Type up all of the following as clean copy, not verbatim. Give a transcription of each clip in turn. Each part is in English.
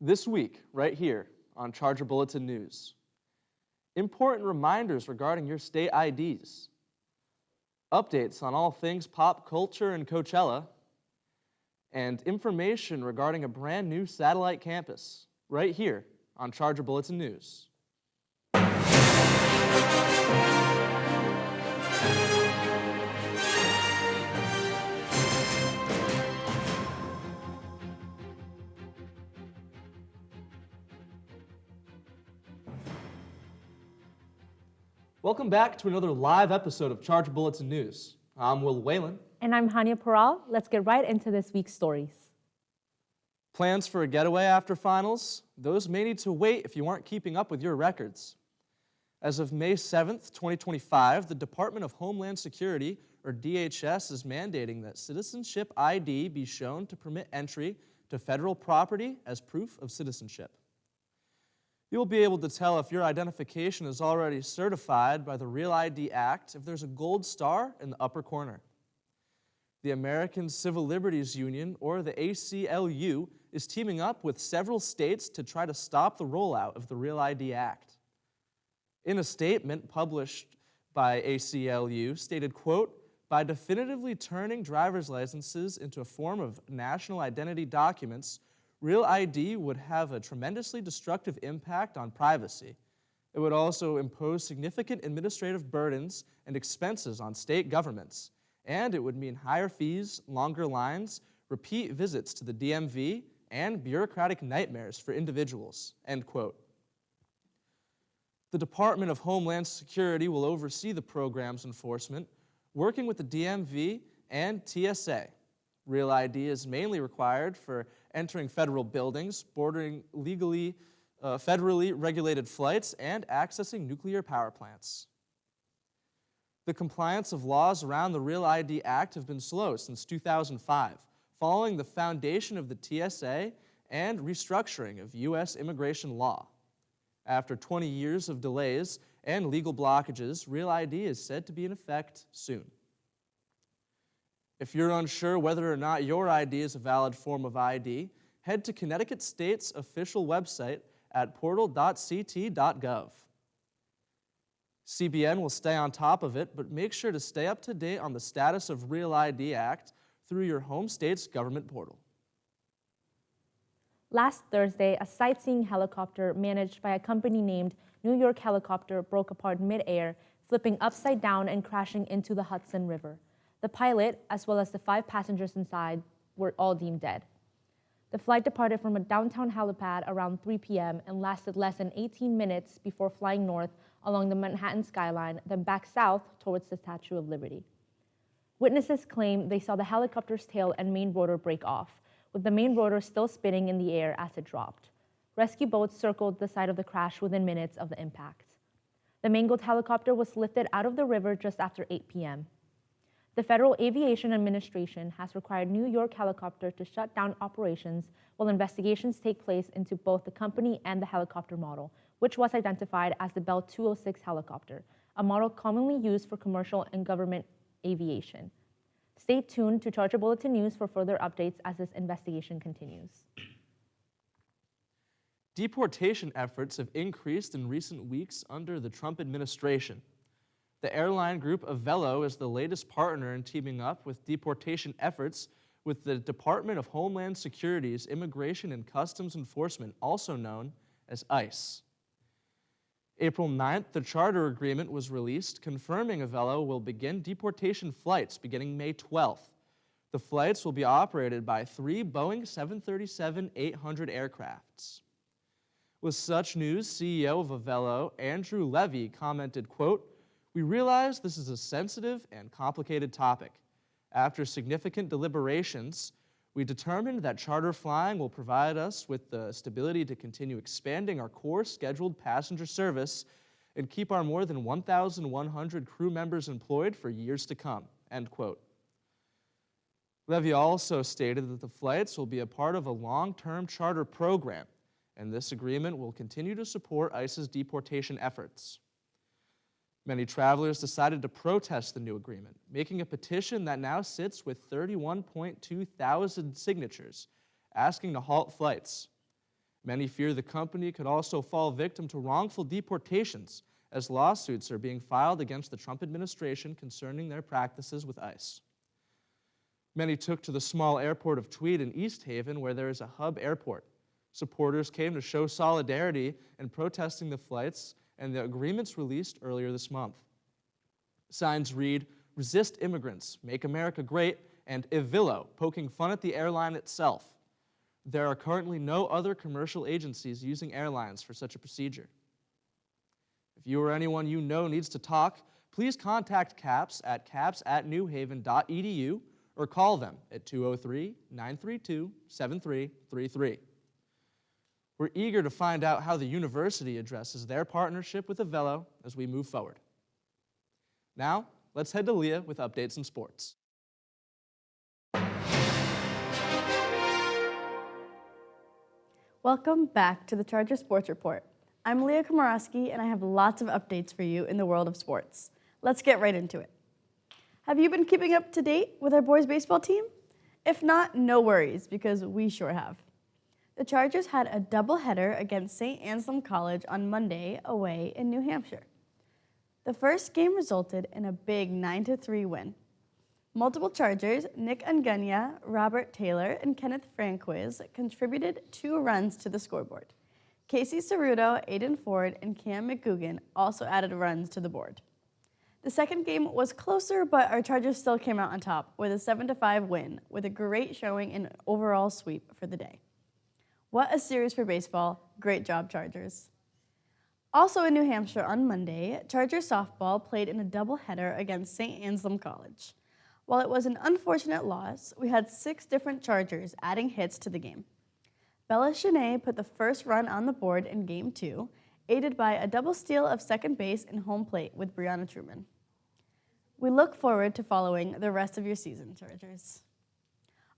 This week, right here on Charger Bulletin News, important reminders regarding your state IDs, updates on all things pop culture and Coachella, and information regarding a brand new satellite campus, right here on Charger Bulletin News. Welcome back to another live episode of Charger Bulletin News. I'm Will Whalen. And I'm Hania Paral. Let's get right into this week's stories. Plans for a getaway after finals? Those may need to wait if you aren't keeping up with your records. As of May 7th, 2025, the Department of Homeland Security, or DHS, is mandating that citizenship ID be shown to permit entry to federal property as proof of citizenship. You'll be able to tell if your identification is already certified by the Real ID Act if there's a gold star in the upper corner. The American Civil Liberties Union, or the ACLU, is teaming up with several states to try to stop the rollout of the Real ID Act. In a statement published by ACLU, stated, quote, "By definitively turning driver's licenses into a form of national identity documents, Real ID would have a tremendously destructive impact on privacy. It would also impose significant administrative burdens and expenses on state governments, and it would mean higher fees, longer lines, repeat visits to the DMV, and bureaucratic nightmares for individuals," end quote. The Department of Homeland Security will oversee the program's enforcement, working with the DMV and TSA. Real ID is mainly required for entering federal buildings, boarding legally, federally regulated flights, and accessing nuclear power plants. The compliance of laws around the Real ID Act have been slow since 2005, following the foundation of the TSA and restructuring of U.S. immigration law. After 20 years of delays and legal blockages, Real ID is said to be in effect soon. If you're unsure whether or not your ID is a valid form of ID, head to Connecticut State's official website at portal.ct.gov. CBN will stay on top of it, but make sure to stay up to date on the status of Real ID Act through your home state's government portal. Last Thursday, a sightseeing helicopter managed by a company named New York Helicopter broke apart mid-air, flipping upside down and crashing into the Hudson River. The pilot, as well as the 5 passengers inside, were all deemed dead. The flight departed from a downtown helipad around 3 p.m. and lasted less than 18 minutes before flying north along the Manhattan skyline, then back south towards the Statue of Liberty. Witnesses claim they saw the helicopter's tail and main rotor break off, with the main rotor still spinning in the air as it dropped. Rescue boats circled the site of the crash within minutes of the impact. The mangled helicopter was lifted out of the river just after 8 p.m. The Federal Aviation Administration has required New York Helicopter to shut down operations while investigations take place into both the company and the helicopter model, which was identified as the Bell 206 helicopter, a model commonly used for commercial and government aviation. Stay tuned to Charger Bulletin News for further updates as this investigation continues. Deportation efforts have increased in recent weeks under the Trump administration. The airline group Avelo is the latest partner in teaming up with deportation efforts with the Department of Homeland Security's Immigration and Customs Enforcement, also known as ICE. April 9th, the charter agreement was released, confirming Avelo will begin deportation flights beginning May 12th. The flights will be operated by 3 Boeing 737-800 aircrafts. With such news, CEO of Avelo, Andrew Levy, commented, quote, "We realize this is a sensitive and complicated topic. After significant deliberations, we determined that charter flying will provide us with the stability to continue expanding our core scheduled passenger service and keep our more than 1,100 crew members employed for years to come," end quote. Levy also stated that the flights will be a part of a long-term charter program, and this agreement will continue to support ICE's deportation efforts. Many travelers decided to protest the new agreement, making a petition that now sits with 31.2 thousand signatures, asking to halt flights. Many fear the company could also fall victim to wrongful deportations, as lawsuits are being filed against the Trump administration concerning their practices with ICE. Many took to the small airport of Tweed in East Haven, where there is a hub airport. Supporters came to show solidarity in protesting the flights and the agreements released earlier this month. Signs read, "Resist immigrants, make America great," and "Evillo," poking fun at the airline itself. There are currently no other commercial agencies using airlines for such a procedure. If you or anyone you know needs to talk, please contact CAPS at caps@newhaven.edu or call them at 203-932-7333. We're eager to find out how the university addresses their partnership with Evillo as we move forward. Now, let's head to Leah with updates in sports. Welcome back to the Charger Sports Report. I'm Leah Komorowski, and I have lots of updates for you in the world of sports. Let's get right into it. Have you been keeping up to date with our boys' baseball team? If not, no worries, because we sure have. The Chargers had a doubleheader against St. Anselm College on Monday away in New Hampshire. The first game resulted in a big 9-3 win. Multiple Chargers, Nick Ungunya, Robert Taylor, and Kenneth Franquiz, contributed 2 runs to the scoreboard. Casey Cerruto, Aiden Ford, and Cam McGugan also added runs to the board. The second game was closer, but our Chargers still came out on top with a 7-5 win, with a great showing and overall sweep for the day. What a series for baseball. Great job, Chargers. Also in New Hampshire on Monday, Charger softball played in a doubleheader against St. Anselm College. While it was an unfortunate loss, we had 6 different Chargers adding hits to the game. Bella Shanae put the first run on the board in Game 2, aided by a double steal of second base and home plate with Brianna Truman. We look forward to following the rest of your season, Chargers.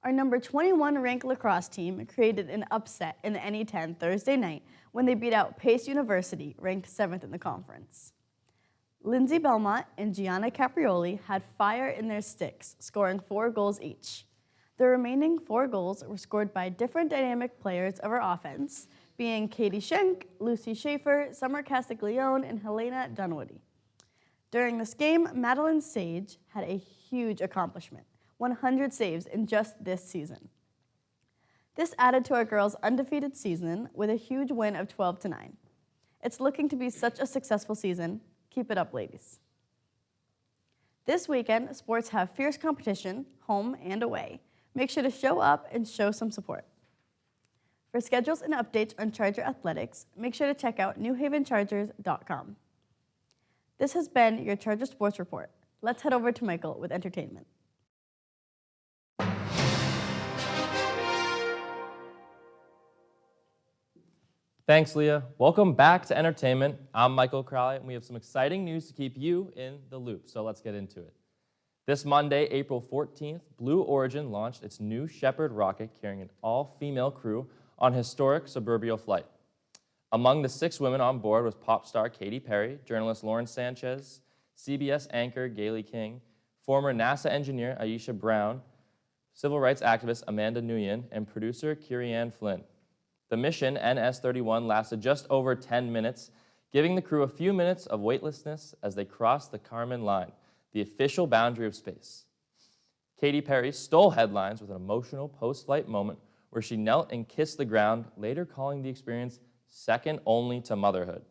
Our number 21 ranked lacrosse team created an upset in the NE10 Thursday night when they beat out Pace University, ranked 7th in the conference. Lindsay Belmont and Gianna Caprioli had fire in their sticks, scoring 4 goals each. The remaining 4 goals were scored by different dynamic players of our offense, being Katie Schenk, Lucy Schaefer, Summer Castiglione, and Helena Dunwoody. During this game, Madeline Sage had a huge accomplishment, 100 saves in just this season. This added to our girls' undefeated season with a huge win of 12-9. It's looking to be such a successful season. Keep it up, ladies. This weekend, sports have fierce competition, home and away. Make sure to show up and show some support. For schedules and updates on Charger athletics, make sure to check out newhavenchargers.com. This has been your Charger Sports Report. Let's head over to Michael with entertainment. Thanks, Leah. Welcome back to Entertainment. I'm Michael Crowley, and we have some exciting news to keep you in the loop, so let's get into it. This Monday, April 14th, Blue Origin launched its new Shepard rocket carrying an all-female crew on a historic suburbial flight. Among the 6 women on board was pop star Katy Perry, journalist Lauren Sanchez, CBS anchor Gayle King, former NASA engineer Aisha Brown, civil rights activist Amanda Nguyen, and producer Kiri-Ann Flynn. The mission, NS-31, lasted just over 10 minutes, giving the crew a few minutes of weightlessness as they crossed the Kármán line, the official boundary of space. Katy Perry stole headlines with an emotional post-flight moment where she knelt and kissed the ground, later calling the experience second only to motherhood.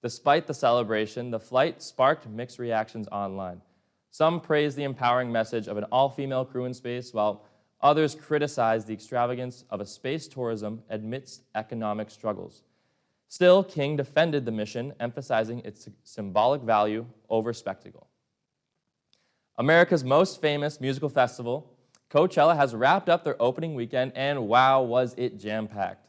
Despite the celebration, the flight sparked mixed reactions online. Some praised the empowering message of an all-female crew in space, while others criticized the extravagance of a space tourism amidst economic struggles. Still, King defended the mission, emphasizing its symbolic value over spectacle. America's most famous musical festival, Coachella, has wrapped up their opening weekend, and wow, was it jam-packed.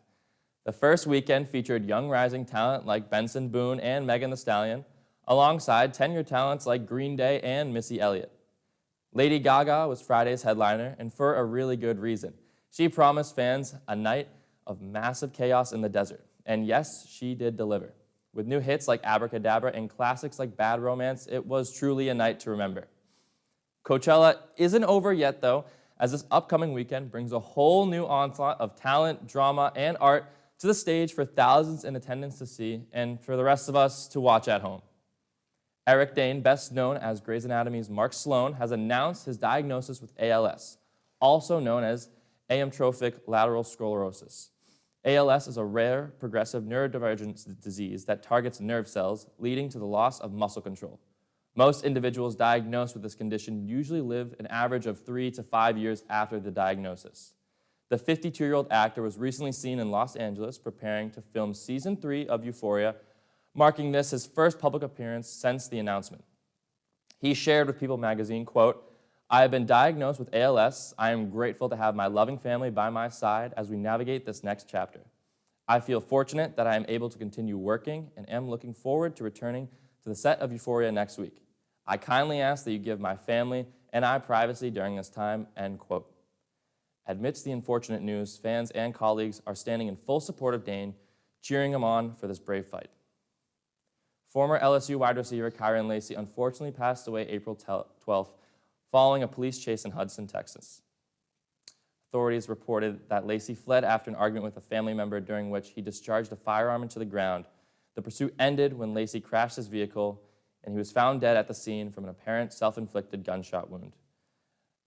The first weekend featured young rising talent like Benson Boone and Megan Thee Stallion, alongside tenured talents like Green Day and Missy Elliott. Lady Gaga was Friday's headliner, and for a really good reason. She promised fans a night of massive chaos in the desert, and yes, she did deliver. With new hits like Abracadabra and classics like Bad Romance, it was truly a night to remember. Coachella isn't over yet, though, as this upcoming weekend brings a whole new onslaught of talent, drama, and art to the stage for thousands in attendance to see and for the rest of us to watch at home. Eric Dane, best known as Grey's Anatomy's Mark Sloan, has announced his diagnosis with ALS, also known as amyotrophic lateral sclerosis. ALS is a rare, progressive neurodivergent disease that targets nerve cells, leading to the loss of muscle control. Most individuals diagnosed with this condition usually live an average of 3 to 5 years after the diagnosis. The 52-year-old actor was recently seen in Los Angeles preparing to film Season 3 of Euphoria, marking this his first public appearance since the announcement. He shared with People magazine, quote, "I have been diagnosed with ALS. I am grateful to have my loving family by my side as we navigate this next chapter. I feel fortunate that I am able to continue working and am looking forward to returning to the set of Euphoria next week. I kindly ask that you give my family and I privacy during this time," end quote. Amidst the unfortunate news, fans and colleagues are standing in full support of Dane, cheering him on for this brave fight. Former LSU wide receiver Kyron Lacy unfortunately passed away April 12th following a police chase in Hudson, Texas. Authorities reported that Lacy fled after an argument with a family member during which he discharged a firearm into the ground. The pursuit ended when Lacy crashed his vehicle, and he was found dead at the scene from an apparent self-inflicted gunshot wound.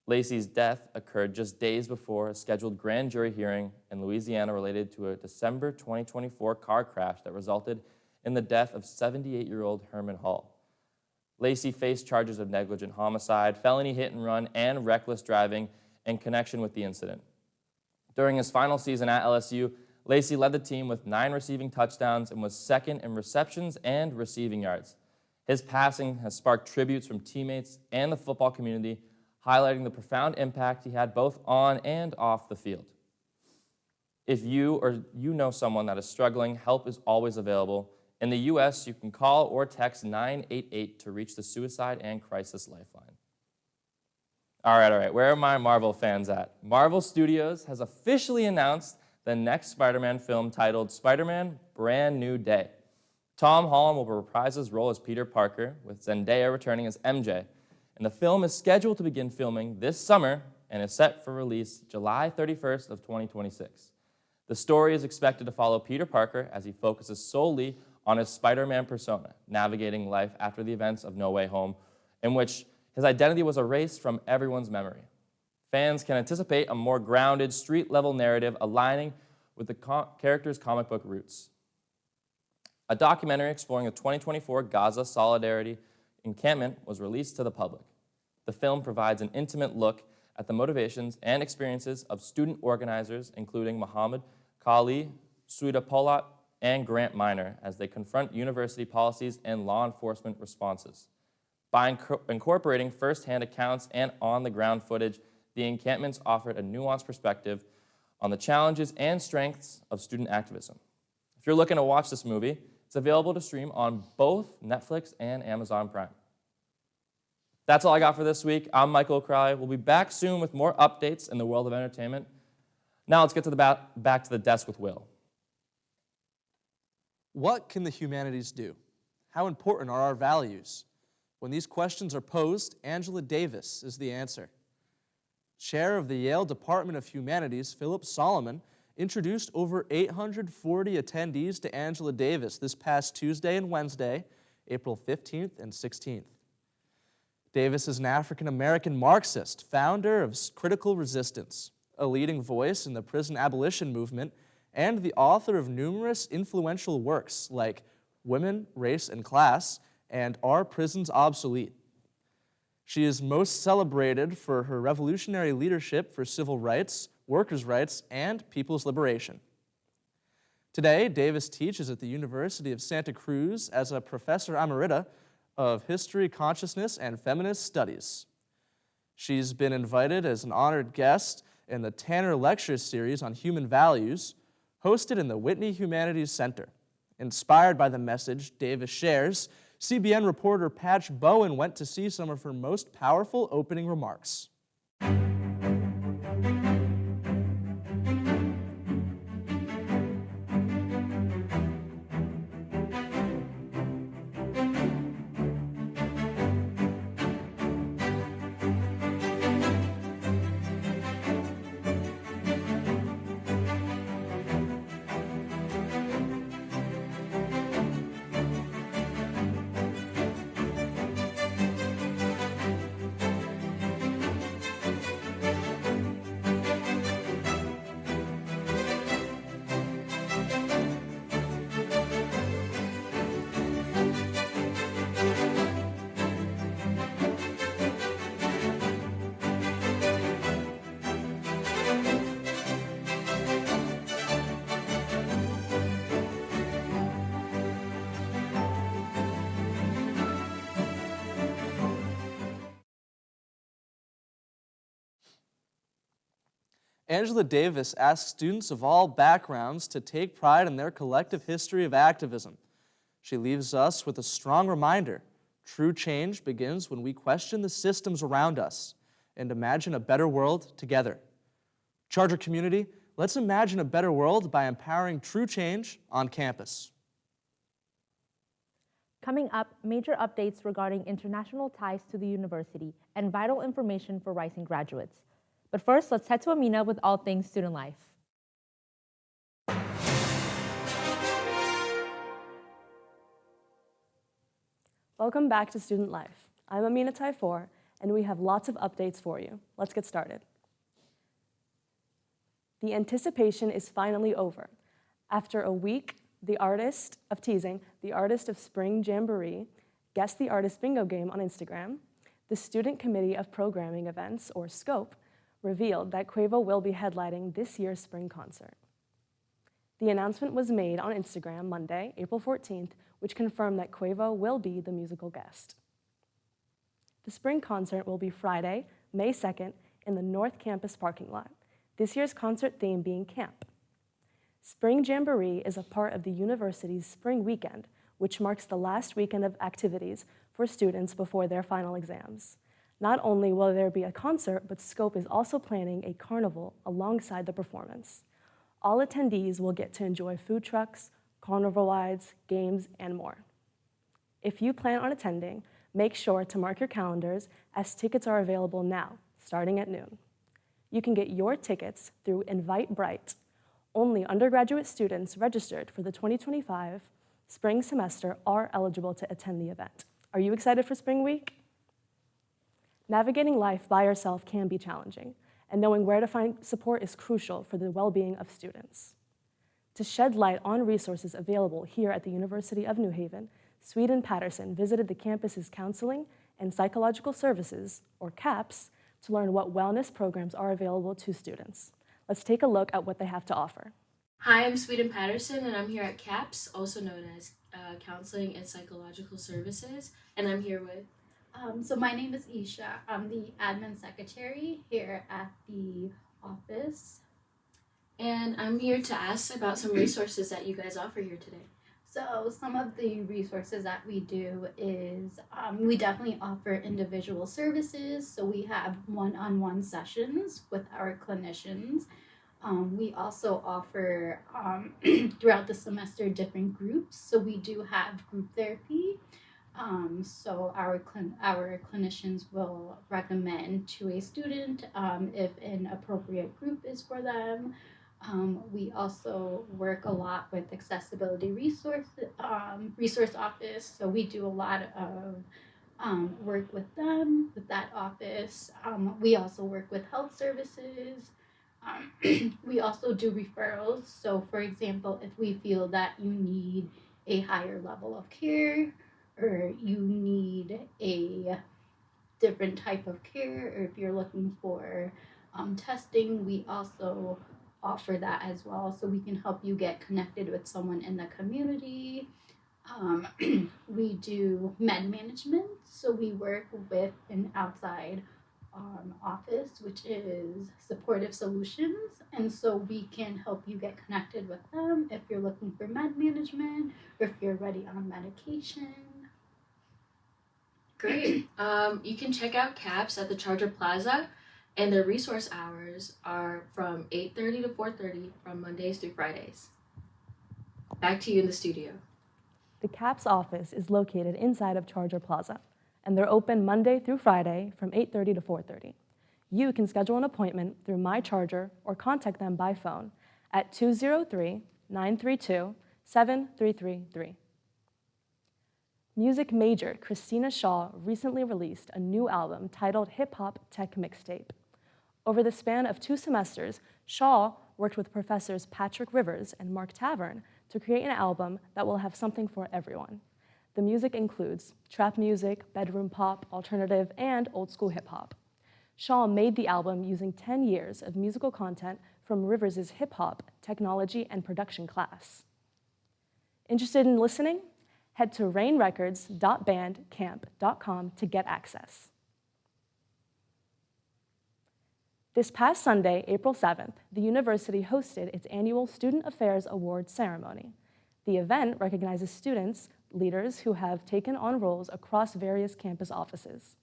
Lacy's death occurred just days before a scheduled grand jury hearing in Louisiana related to a December 2024 car crash that resulted in the death of 78-year-old Herman Hall. Lacy faced charges of negligent homicide, felony hit and run, and reckless driving in connection with the incident. During his final season at LSU, Lacy led the team with 9 receiving touchdowns and was second in receptions and receiving yards. His passing has sparked tributes from teammates and the football community, highlighting the profound impact he had both on and off the field. If you or you know someone that is struggling, help is always available. In the U.S., you can call or text 988 to reach the Suicide and Crisis Lifeline. All right, where are my Marvel fans at? Marvel Studios has officially announced the next Spider-Man film titled Spider-Man: Brand New Day. Tom Holland will reprise his role as Peter Parker, with Zendaya returning as MJ. And the film is scheduled to begin filming this summer and is set for release July 31st of 2026. The story is expected to follow Peter Parker as he focuses solely on his Spider-Man persona, navigating life after the events of No Way Home, in which his identity was erased from everyone's memory. Fans can anticipate a more grounded, street-level narrative aligning with the character's comic book roots. A documentary exploring the 2024 Gaza Solidarity Encampment was released to the public. The film provides an intimate look at the motivations and experiences of student organizers, including Muhammad Kali, Suida Polat, and Grant Minor, as they confront university policies and law enforcement responses. By incorporating first-hand accounts and on-the-ground footage, the encampments offered a nuanced perspective on the challenges and strengths of student activism. If you're looking to watch this movie, it's available to stream on both Netflix and Amazon Prime. That's all I got for this week. I'm Michael O'Crowley. We'll be back soon with more updates in the world of entertainment. Now let's get to back to the desk with Will. What can the humanities do? How important are our values? When these questions are posed, Angela Davis is the answer. Chair of the Yale Department of Humanities, Philip Solomon, introduced over 840 attendees to Angela Davis this past Tuesday and Wednesday, April 15th and 16th. Davis is an African-American Marxist, founder of Critical Resistance, a leading voice in the prison abolition movement, and the author of numerous influential works like Women, Race, and Class and Are Prisons Obsolete? She is most celebrated for her revolutionary leadership for civil rights, workers' rights, and people's liberation. Today, Davis teaches at the University of Santa Cruz as a professor emerita of History, Consciousness, and Feminist Studies. She's been invited as an honored guest in the Tanner Lecture Series on Human Values, hosted in the Whitney Humanities Center. Inspired by the message Davis shares, CBN reporter Patch Bowen went to see some of her most powerful opening remarks. Angela Davis asks students of all backgrounds to take pride in their collective history of activism. She leaves us with a strong reminder: true change begins when we question the systems around us and imagine a better world together. Charger community, let's imagine a better world by empowering true change on campus. Coming up, major updates regarding international ties to the university and vital information for rising graduates. But first, let's head to Amina with all things student life. Welcome back to Student Life. I'm Amina Taifour, and we have lots of updates for you. Let's get started. The anticipation is finally over. After a week, the artist of Spring Jamboree, Guess the Artist Bingo game on Instagram, the Student Committee of Programming Events, or SCOPE, revealed that Quavo will be headlining this year's spring concert. The announcement was made on Instagram Monday, April 14th, which confirmed that Quavo will be the musical guest. The spring concert will be Friday, May 2nd, in the North Campus parking lot, this year's concert theme being camp. Spring Jamboree is a part of the university's spring weekend, which marks the last weekend of activities for students before their final exams. Not only will there be a concert, but SCOPE is also planning a carnival alongside the performance. All attendees will get to enjoy food trucks, carnival rides, games, and more. If you plan on attending, make sure to mark your calendars as tickets are available now, starting at noon. You can get your tickets through Eventbrite. Only undergraduate students registered for the 2025 spring semester are eligible to attend the event. Are you excited for Spring Week? Navigating life by yourself can be challenging, and knowing where to find support is crucial for the well-being of students. To shed light on resources available here at the University of New Haven, Sweden Patterson visited the campus's Counseling and Psychological Services, or CAPS, to learn what wellness programs are available to students. Let's take a look at what they have to offer. Hi, I'm Sweden Patterson, and I'm here at CAPS, also known as Counseling and Psychological Services, and I'm here with... So my name is Isha. I'm the admin secretary here at the office. And I'm here to ask about some resources that you guys offer here today. So some of the resources that we do is we definitely offer individual services. So we have one-on-one sessions with our clinicians. We also offer throughout the semester different groups. So we do have group therapy. So our clinicians will recommend to a student if an appropriate group is for them. We also work a lot with accessibility resource office. So we do a lot of work with them, with that office. We also work with health services. We also do referrals. So for example, if we feel that you need a higher level of care, or you need a different type of care, or if you're looking for testing, we also offer that as well. So we can help you get connected with someone in the community. We do med management. So we work with an outside office, which is Supportive Solutions. And so we can help you get connected with them if you're looking for med management or if you're already on medication. Great. You can check out CAPS at the Charger Plaza, and their resource hours are from 8:30 to 4:30 from Mondays through Fridays. Back to you in the studio. The CAPS office is located inside of Charger Plaza, and they're open Monday through Friday from 8:30 to 4:30. You can schedule an appointment through My Charger or contact them by phone at 203-932-7333. Music major Christina Shaw recently released a new album titled Hip Hop Tech Mixtape. Over the span of 2 semesters, Shaw worked with professors Patrick Rivers and Mark Tavern to create an album that will have something for everyone. The music includes trap music, bedroom pop, alternative, and old school hip hop. Shaw made the album using 10 years of musical content from Rivers' hip hop, technology, and production class. Interested in listening? Head to rainrecords.bandcamp.com to get access. This past Sunday, April 7th, the university hosted its annual Student Affairs Awards ceremony. The event recognizes students, leaders who have taken on roles across various campus offices.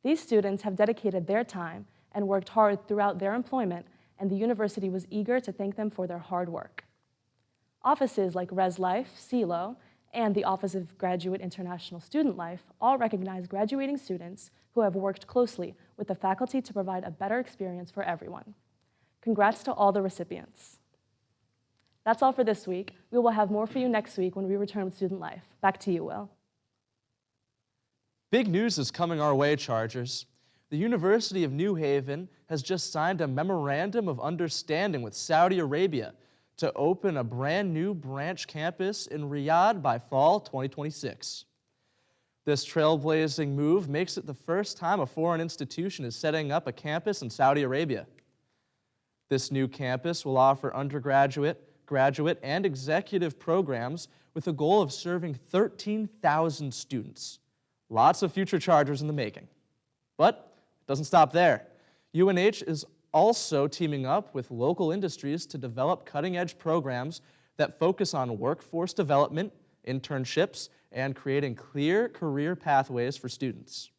These students have dedicated their time and worked hard throughout their employment, and the university was eager to thank them for their hard work. Offices like Res Life, CELO, and the Office of Graduate International Student Life all recognize graduating students who have worked closely with the faculty to provide a better experience for everyone. Congrats to all the recipients. That's all for this week. We will have more for you next week when we return with Student Life. Back to you, Will. Big news is coming our way, Chargers. The University of New Haven has just signed a memorandum of understanding with Saudi Arabia to open a brand new branch campus in Riyadh by fall 2026. This trailblazing move makes it the first time a foreign institution is setting up a campus in Saudi Arabia. This new campus will offer undergraduate, graduate, and executive programs with the goal of serving 13,000 students. Lots of future Chargers in the making. But it doesn't stop there. UNH is also teaming up with local industries to develop cutting-edge programs that focus on workforce development, internships, and creating clear career pathways for students.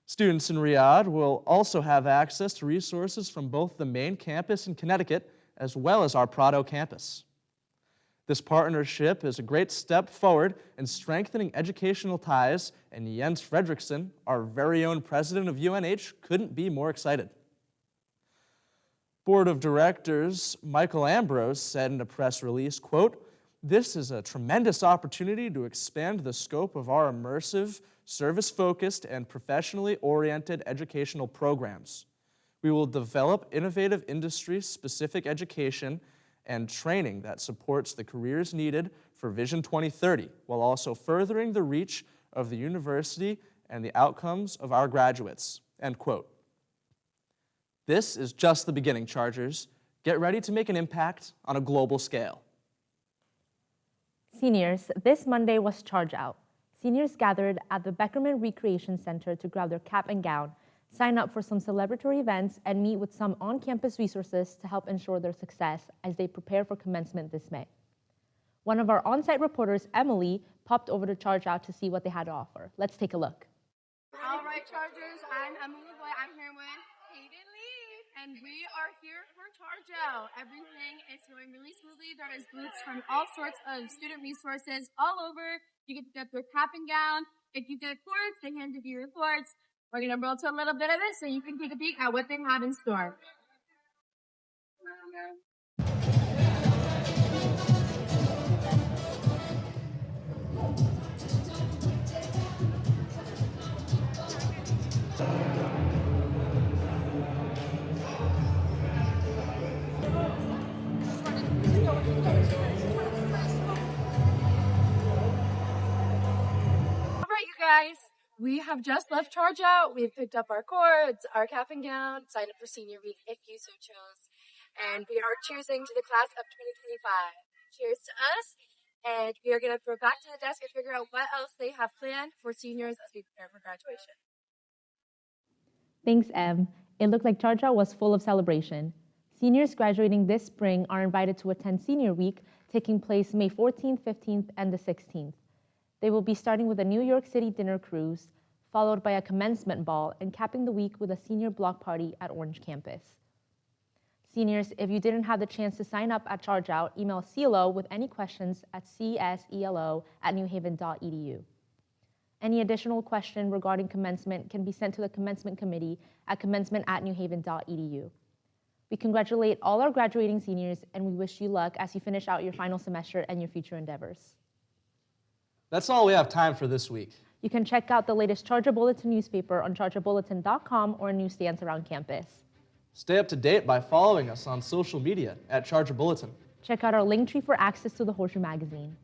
Students in Riyadh will also have access to resources from both the main campus in Connecticut as well as our Prado campus. This partnership is a great step forward in strengthening educational ties, and Jens Fredrickson, our very own president of UNH, couldn't be more excited. Board of Directors Michael Ambrose said in a press release, quote, "This is a tremendous opportunity to expand the scope of our immersive, service-focused, and professionally oriented educational programs. We will develop innovative industry-specific education and training that supports the careers needed for Vision 2030, while also furthering the reach of the university and the outcomes of our graduates," end quote. This is just the beginning, Chargers. Get ready to make an impact on a global scale. Seniors, this Monday was Charge Out. Seniors gathered at the Beckerman Recreation Center to grab their cap and gown, sign up for some celebratory events, and meet with some on-campus resources to help ensure their success as they prepare for commencement this May. One of our on-site reporters, Emily, popped over to Charge Out to see what they had to offer. Let's take a look. All right, Chargers, I'm Emily Boy. I'm here with Hayden Lee, and we are here for Charge Out. Everything is going really smoothly. There is booths from all sorts of student resources all over. You get to get their cap and gown. If you get cords, they hand you your cords. We're going to roll to a little bit of this so you can take a peek at what they have in store. All right, you guys. We have just left Charge Out. We've picked up our cords, our cap and gown, signed up for Senior Week if you so chose. And we are cheersing to the class of 2025. Cheers to us. And we are going to throw back to the desk and figure out what else they have planned for seniors as we prepare for graduation. Thanks, Em. It looked like Charge Out was full of celebration. Seniors graduating this spring are invited to attend Senior Week, taking place May 14th, 15th, and the 16th. They will be starting with a New York City dinner cruise, followed by a commencement ball, and capping the week with a senior block party at Orange campus. Seniors, if you didn't have the chance to sign up at Charge Out, email CELO with any questions at cselo@newhaven.edu. Any additional question regarding commencement can be sent to the commencement committee at commencement@newhaven.edu. We congratulate all our graduating seniors, and we wish you luck as you finish out your final semester and your future endeavors. That's all we have time for this week. You can check out the latest Charger Bulletin newspaper on chargerbulletin.com or in newsstands around campus. Stay up to date by following us on social media at Charger Bulletin. Check out our link tree for access to the Horseshoe magazine.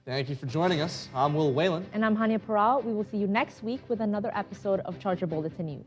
Thank you for joining us. I'm Will Whalen. And I'm Hania Paral. We will see you next week with another episode of Charger Bulletin News.